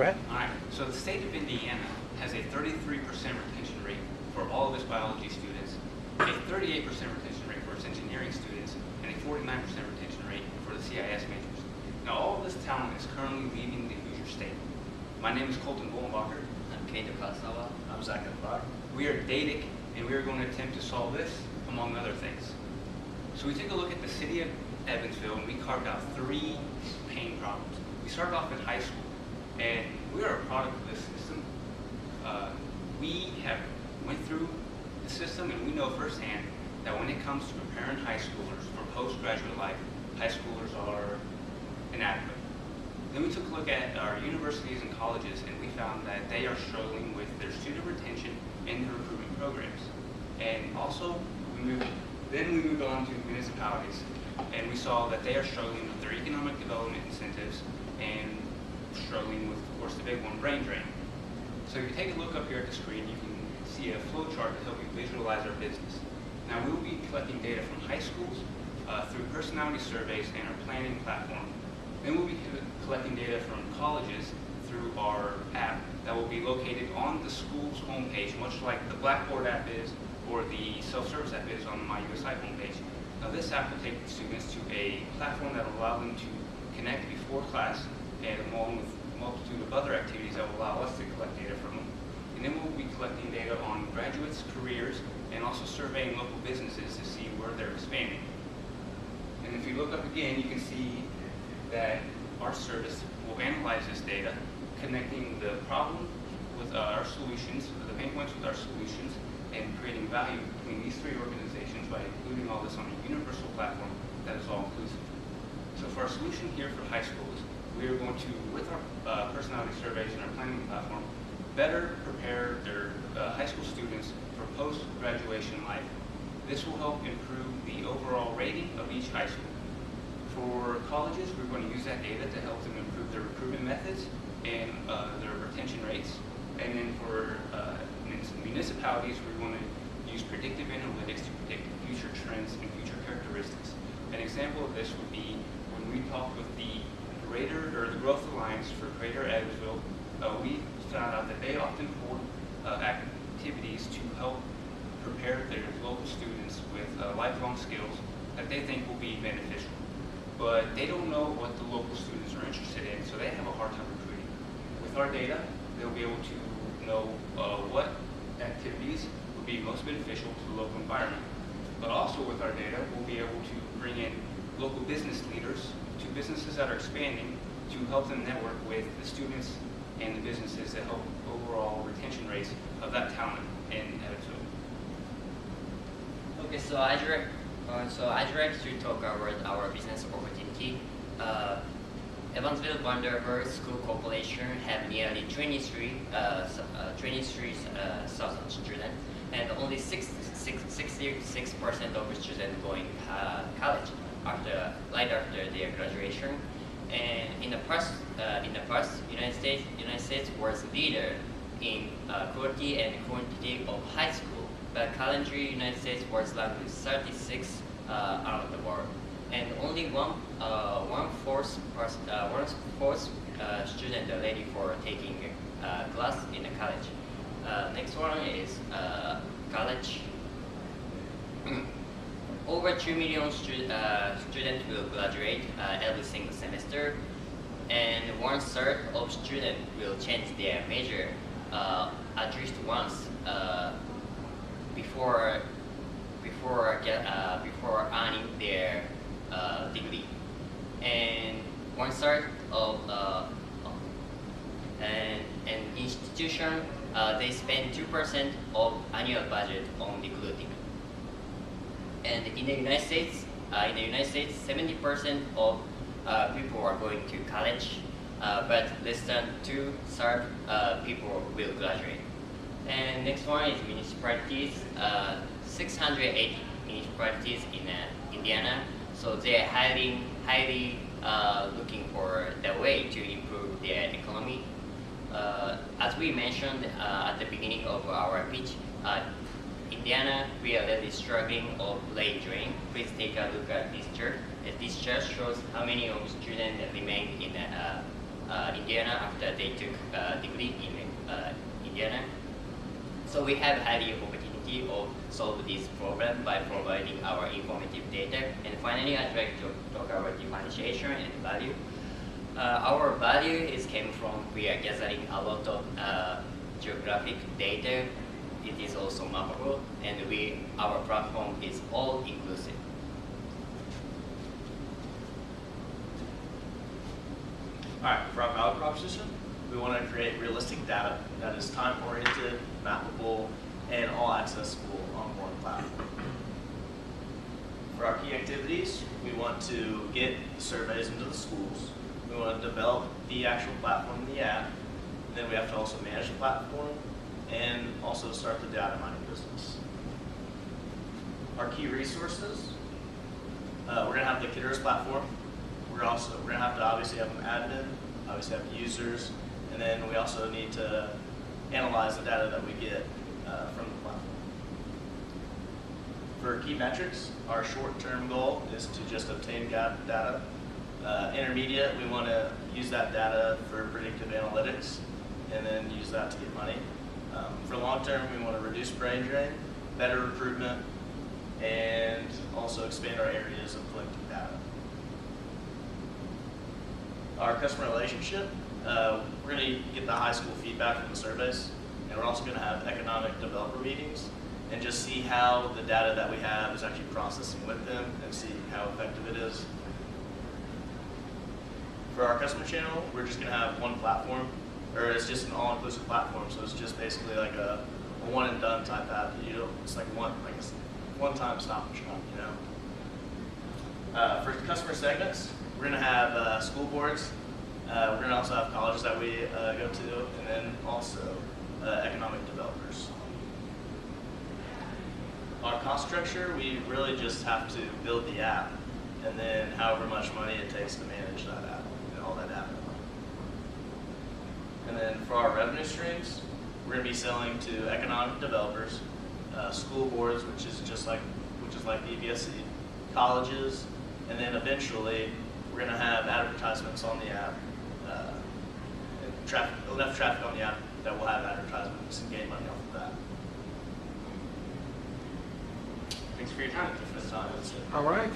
Go ahead. All right. So the state of Indiana has a 33% retention rate for all of its biology students, a 38% retention rate for its engineering students, and a 49% retention rate for the CIS majors. Now, all of this talent is currently leaving the Hoosier State. My name is Colton. I'm Kaito. I'm Zach. We are DATIC, and we are going to attempt to solve this, among other things. So we took a look at the city of Evansville, and we carved out 3 pain problems. We started off in high school, and we are a product of this system. We have went through the system, and we know firsthand that when it comes to preparing high schoolers for postgraduate life, high schoolers are inadequate. Then we took a look at our universities and colleges, and we found that they are struggling with their student retention and their recruitment programs. And also, we moved on to municipalities, and we saw that they are struggling with their economic development incentives and struggling with, of course, the big one, brain drain. So if you take a look up here at the screen, you can see a flow chart to help you visualize our business. Now, we will be collecting data from high schools through personality surveys and our planning platform. Then we'll be collecting data from colleges through our app that will be located on the school's homepage, much like the Blackboard app is or the self-service app is on the MyUSI homepage. Now, this app will take students to a platform that will allow them to connect before class, and along with a multitude of other activities that will allow us to collect data from them. And then we'll be collecting data on graduates' careers and also surveying local businesses to see where they're expanding. And if you look up again, you can see that our service will analyze this data, connecting the problem with our solutions, the pain points with our solutions, and creating value between these 3 organizations by including all this on a universal platform that is all inclusive. So for our solution here for high schools, we are going to, with our personality surveys and our planning platform, better prepare their high school students for post-graduation life. This will help improve the overall rating of each high school. For colleges, we're going to use that data to help them improve their recruitment methods and their retention rates. And then for municipalities, we're going to use predictive analytics to predict future trends and future characteristics. An example of this would be when we talked with the Growth Alliance for Greater Evansville, we found out that they often hold activities to help prepare their local students with lifelong skills that they think will be beneficial. But they don't know what the local students are interested in, so they have a hard time recruiting. With our data, they'll be able to know what activities would be most beneficial to the local environment. But also with our data, we'll be able to bring in local business leaders to businesses that are expanding to help them network with the students and the businesses that help overall retention rates of that talent in Evansville. Okay, so I'd like to talk about our business opportunity. Evansville Vanderbilt School Corporation have nearly 23,000 students, and only 66% of students going college right after their graduation. And in the past, United States was leader in quality and quantity of high school, but currently United States was ranked 36 out of the world, and only one fourth student are ready for taking class in the college. Next one is college. Over 2 million students will graduate every single semester, and 1/3 of students will change their major at least once before earning their degree. And 1/3 of an institution they spend 2% of annual budget on recruiting. And in the United States, 70% of people are going to college, but less than 2/3 people will graduate. And next one is municipalities. 680 municipalities in Indiana, so they're highly looking for the way to improve their economy. As we mentioned at the beginning of our pitch, Indiana, we are really struggling of brain drain. Please take a look at this chart. This chart shows how many of students remain in Indiana after they took a degree in Indiana. So we have highly opportunity of solve this problem by providing our informative data. And finally, I'd like to talk about differentiation and value. Our value is came from we are gathering a lot of geographic data. It is also mappable, and our platform is all inclusive. All right, for our value proposition, we want to create realistic data that is time-oriented, mappable, and all accessible on one platform. For our key activities, we want to get surveys into the schools. We want to develop the actual platform in the app. And then we have to also manage the platform and also start the data mining business. Our key resources, we're going to have the Kitter's platform. We're going to have to obviously have an admin, obviously have users, and then we also need to analyze the data that we get from the platform. For key metrics, our short-term goal is to just obtain data. Intermediate, we want to use that data for predictive analytics and then use that to get money. For long-term, we want to reduce brain drain, better recruitment, and also expand our areas of collecting data. Our customer relationship, we're going to get the high school feedback from the surveys, and we're also going to have economic developer meetings and just see how the data that we have is actually processing with them and see how effective it is. For our customer channel, we're just going to have one platform, or it's just an all-inclusive platform, so it's just basically like a one-and-done type app. It's like a one-time stop and shop, you know. For customer segments, we're going to have school boards. We're going to also have colleges that we go to, and then also economic developers. Our cost structure, we really just have to build the app, and then however much money it takes to manage that app and all that data. And then for our revenue streams, we're going to be selling to economic developers, school boards, which is like EBSC, colleges, and then eventually we're going to have advertisements on the app, enough traffic on the app that we'll have advertisements and gain money off of that. Thanks for your time. That's it. All right.